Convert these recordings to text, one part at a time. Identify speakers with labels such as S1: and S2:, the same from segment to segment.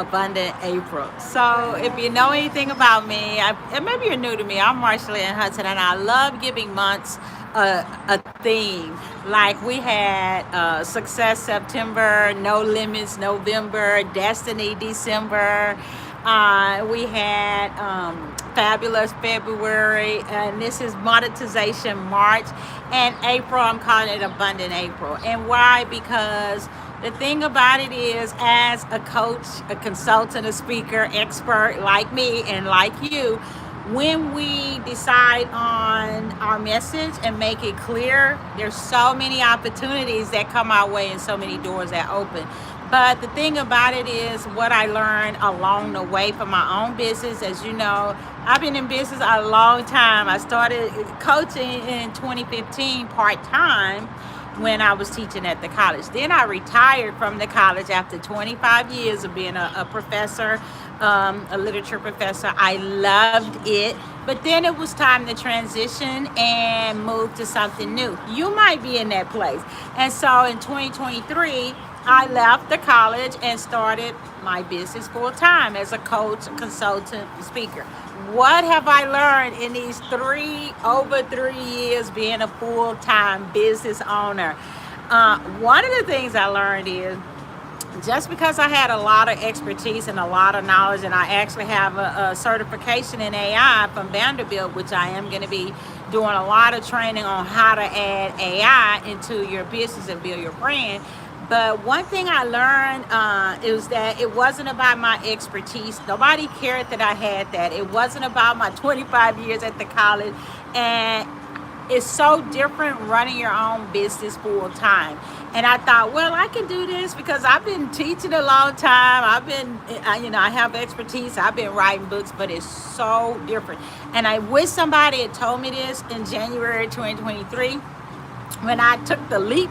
S1: Abundant April. So, if you know anything about me, and maybe you're new to me, I'm Marsha Lynn Hudson, and I love giving months a theme. Like we had Success September, No Limits November, Destiny December. We had Fabulous February, and this is Monetization March. And April, I'm calling it Abundant April. And why? Because the thing about it is, as a coach, a consultant, a speaker, expert like me and like you, when we decide on our message and make it clear, there's so many opportunities that come our way and so many doors that open. But the thing about it is, what I learned along the way from my own business, as you know, I've been in business a long time. I started coaching in 2015 part-time when I was teaching at the college. Then I retired from the college after 25 years of being a professor, a literature professor. I loved it. But then it was time to transition and move to something new. You might be in that place. And so in 2023, I left the college and started my business full time as a coach, a consultant, speaker. What have I learned in these over 3 years being a full time business owner? One of the things I learned is, just because I had a lot of expertise and a lot of knowledge, and I actually have a certification in AI from Vanderbilt, which I am going to be doing a lot of training on how to add AI into your business and build your brand. But one thing I learned is that it wasn't about my expertise. Nobody cared that I had that. It wasn't about my 25 years at the college. And it's so different running your own business full time. And I thought, well, I can do this because I've been teaching a long time. I have expertise. I've been writing books, but it's so different. And I wish somebody had told me this in January 2023 when I took the leap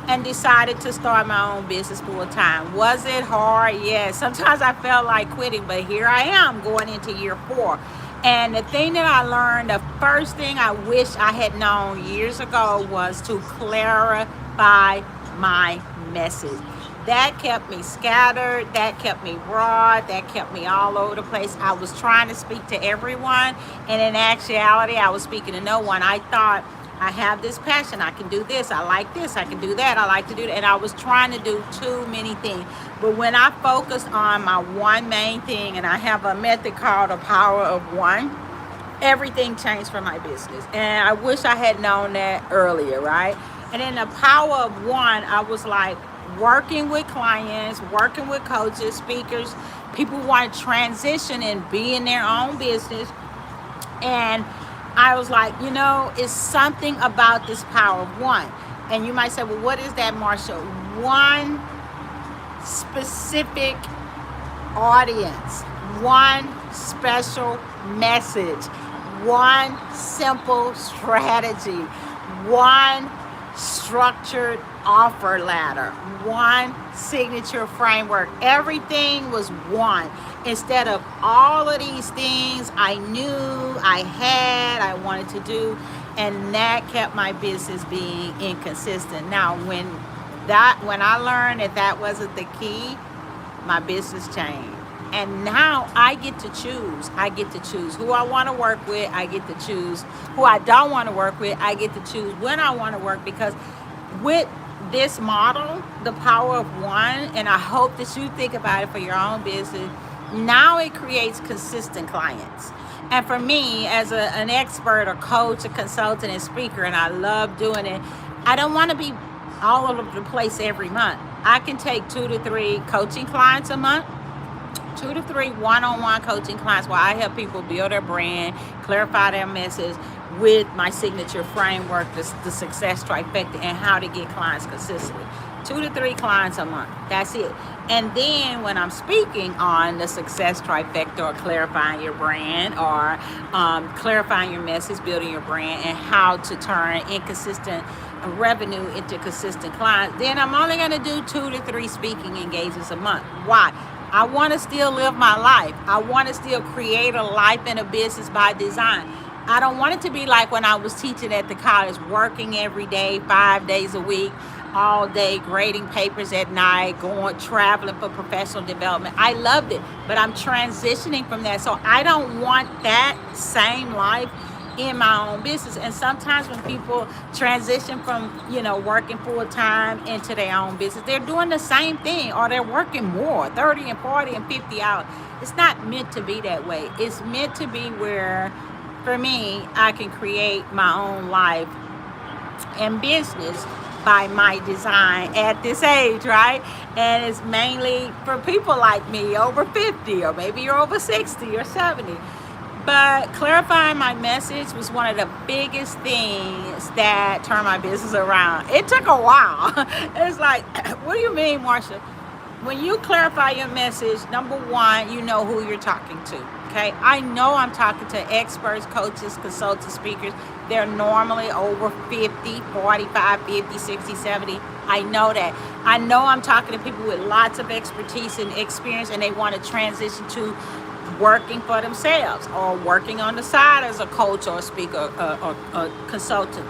S1: and decided to start my own business full time. Was it hard? Yes. Sometimes I felt like quitting, but here I am going into year 4. And the thing that I learned, the first thing I wish I had known years ago was to clarify my message. That kept me scattered, that kept me broad, that kept me all over the place. I was trying to speak to everyone, and in actuality, I was speaking to no one. I thought, I have this passion, I can do this, I can do that, I like to do that. And I was trying to do too many things. But when I focused on my one main thing, and I have a method called the power of one, everything changed for my business. And I wish I had known that earlier, right? And in the power of one, I was like working with clients, working with coaches, speakers, people who want to transition and be in their own business. And I was like, it's something about this power of one. And you might say, well, what is that, Marsha? One specific audience, one special message, one simple strategy, one structured offer ladder, one signature framework. Everything was one. Instead of all of these things I knew I wanted to do, and that kept my business being inconsistent. Now, when I learned that wasn't the key, my business changed. And now I get to choose. I get to choose who I want to work with. I get to choose who I don't want to work with. I get to choose when I want to work, because with this model, the power of one, and I hope that you think about it for your own business, now it creates consistent clients. And for me, as an expert, a coach, a consultant, and speaker, and I love doing it, I don't want to be all over the place every month. I can take 2 to 3 coaching clients a month, 2 to 3 one-on-one coaching clients where I help people build their brand, clarify their message with my signature framework, the success trifecta, and how to get clients consistently. 2 to 3 clients a month. That's it. And then when I'm speaking on the success trifecta, or clarifying your brand, or clarifying your message, building your brand, and how to turn inconsistent revenue into consistent clients, then I'm only going to do 2 to 3 speaking engagements a month. Why? I want to still live my life. I want to still create a life and a business by design. I don't want it to be like when I was teaching at the college, working every day, 5 days a week, all day, grading papers at night, going traveling for professional development. I loved it, but I'm transitioning from that. So I don't want that same life in my own business. And sometimes when people transition from, working full time into their own business, they're doing the same thing, or they're working more, 30 and 40 and 50 hours. It's not meant to be that way. It's meant to be where, for me, I can create my own life and business by my design at this age, right? And it's mainly for people like me over 50, or maybe you're over 60 or 70. But clarifying my message was one of the biggest things that turned my business around. It took a while. It's like, what do you mean, Marsha? When you clarify your message, number one, you know who you're talking to. Okay, I know I'm talking to experts, coaches, consultants, speakers. They're normally over 50, 45, 50, 60, 70. I know that. I know I'm talking to people with lots of expertise and experience, and they want to transition to working for themselves or working on the side as a coach or a speaker or a consultant.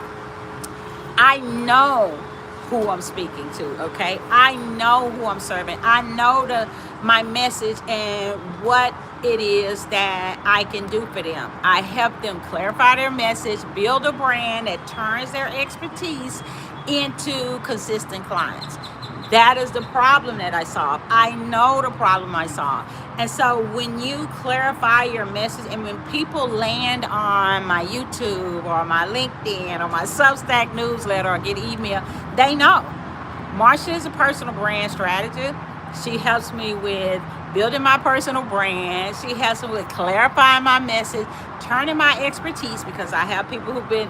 S1: I know who I'm speaking to, okay? I know who I'm serving. I know my message and what it is that I can do for them. I help them clarify their message, build a brand that turns their expertise into consistent clients. That is the problem that I solve. I know the problem I solve. And so when you clarify your message, and when people land on my YouTube or my LinkedIn or my Substack newsletter or get email, they know. Marsha is a personal brand strategist. She helps me with building my personal brand. She helps me with clarifying my message, turning my expertise, because I have people who've been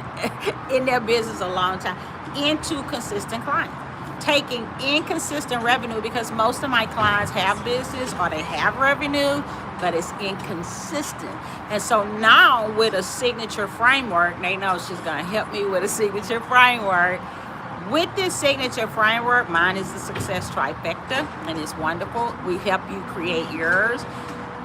S1: in their business a long time, into consistent clients. Taking inconsistent revenue, because most of my clients have business or they have revenue, but it's inconsistent. And so now with a signature framework, they know she's going to help me with a signature framework. With this signature framework, mine is the Success Trifecta, and it's wonderful. We help you create yours.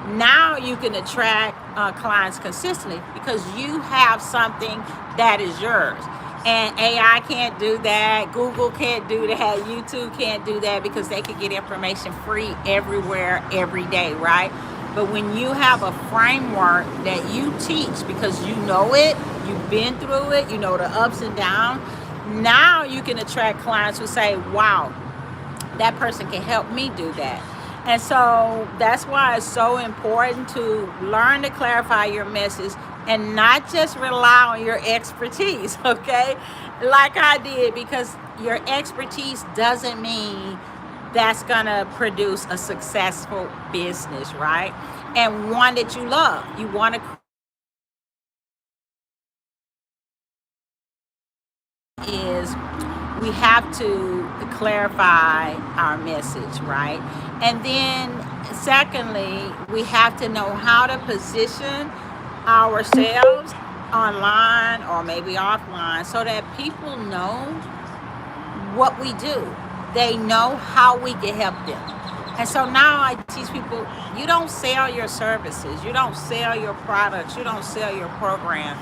S1: Now you can attract clients consistently because you have something that is yours. And AI can't do that. Google can't do that. YouTube can't do that, because they can get information free everywhere, every day, right? But when you have a framework that you teach because you know it, you've been through it, you know the ups and downs, now you can attract clients who say, wow, that person can help me do that. And so that's why it's so important to learn to clarify your message and not just rely on your expertise, okay? Like I did, because your expertise doesn't mean that's gonna produce a successful business, right? And one that you love. You wanna is we have to clarify our message, right? And then secondly, we have to know how to position ourselves online or maybe offline so that people know what we do. They know how we can help them. And so now I teach people, you don't sell your services, you don't sell your products, you don't sell your program.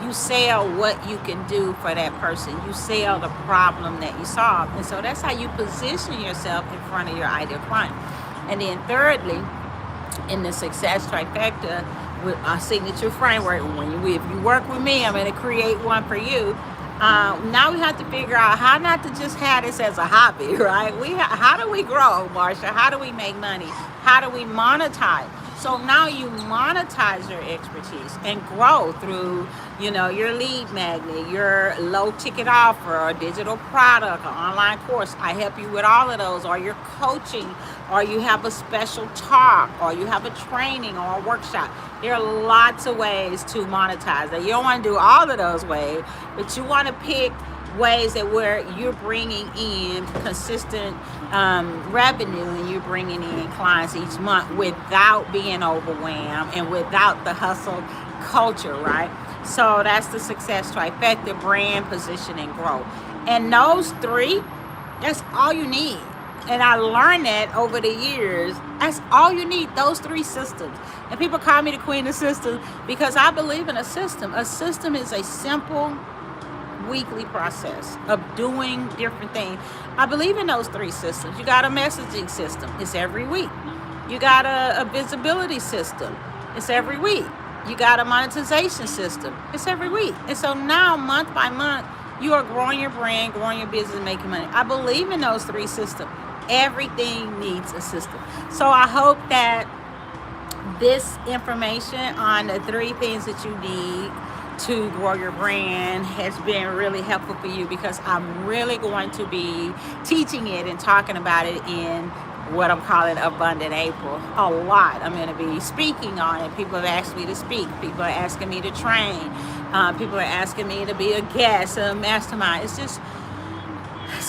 S1: You sell what you can do for that person. You sell the problem that you solve. And so that's how you position yourself in front of your ideal client. And then thirdly, in the Success Trifecta, with our signature framework, if you work with me, I'm going to create one for you. Now we have to figure out how not to just have this as a hobby, right? How do we grow, Marsha? How do we make money? How do we monetize? So now you monetize your expertise and grow through, your lead magnet, your low ticket offer, or digital product, or online course. I help you with all of those, or your coaching, or you have a special talk, or you have a training or a workshop. There are lots of ways to monetize that. You don't want to do all of those ways, but you want to pick ways that where you're bringing in consistent revenue, and you're bringing in clients each month without being overwhelmed and without the hustle culture, right? So that's the Success Trifecta: brand, position, and growth. And those three, that's all you need. And I learned that over the years. That's all you need, those three systems. And people call me the queen of systems because I believe in a system. A system is a simple weekly process of doing different things. I believe in those three systems. You got a messaging system, it's every week. You got a visibility system, it's every week. You got a monetization system, it's every week. And so now, month by month, you are growing your brand, growing your business, making money. I believe in those three systems. Everything needs a system. So I hope that this information on the three things that you need to grow your brand has been really helpful for you, because I'm really going to be teaching it and talking about it in what I'm calling Abundant April a lot. I'm going to be speaking on it. People have asked me to speak. People are asking me to train. People are asking me to be a guest, a mastermind. It's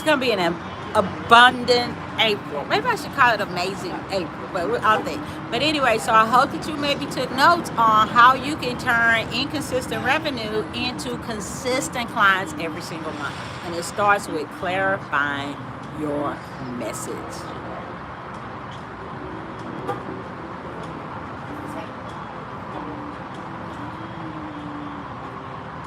S1: going to be an abundant April. Maybe I should call it Amazing April, but I'll think. But anyway, so I hope that you maybe took notes on how you can turn inconsistent revenue into consistent clients every single month. And it starts with clarifying your message.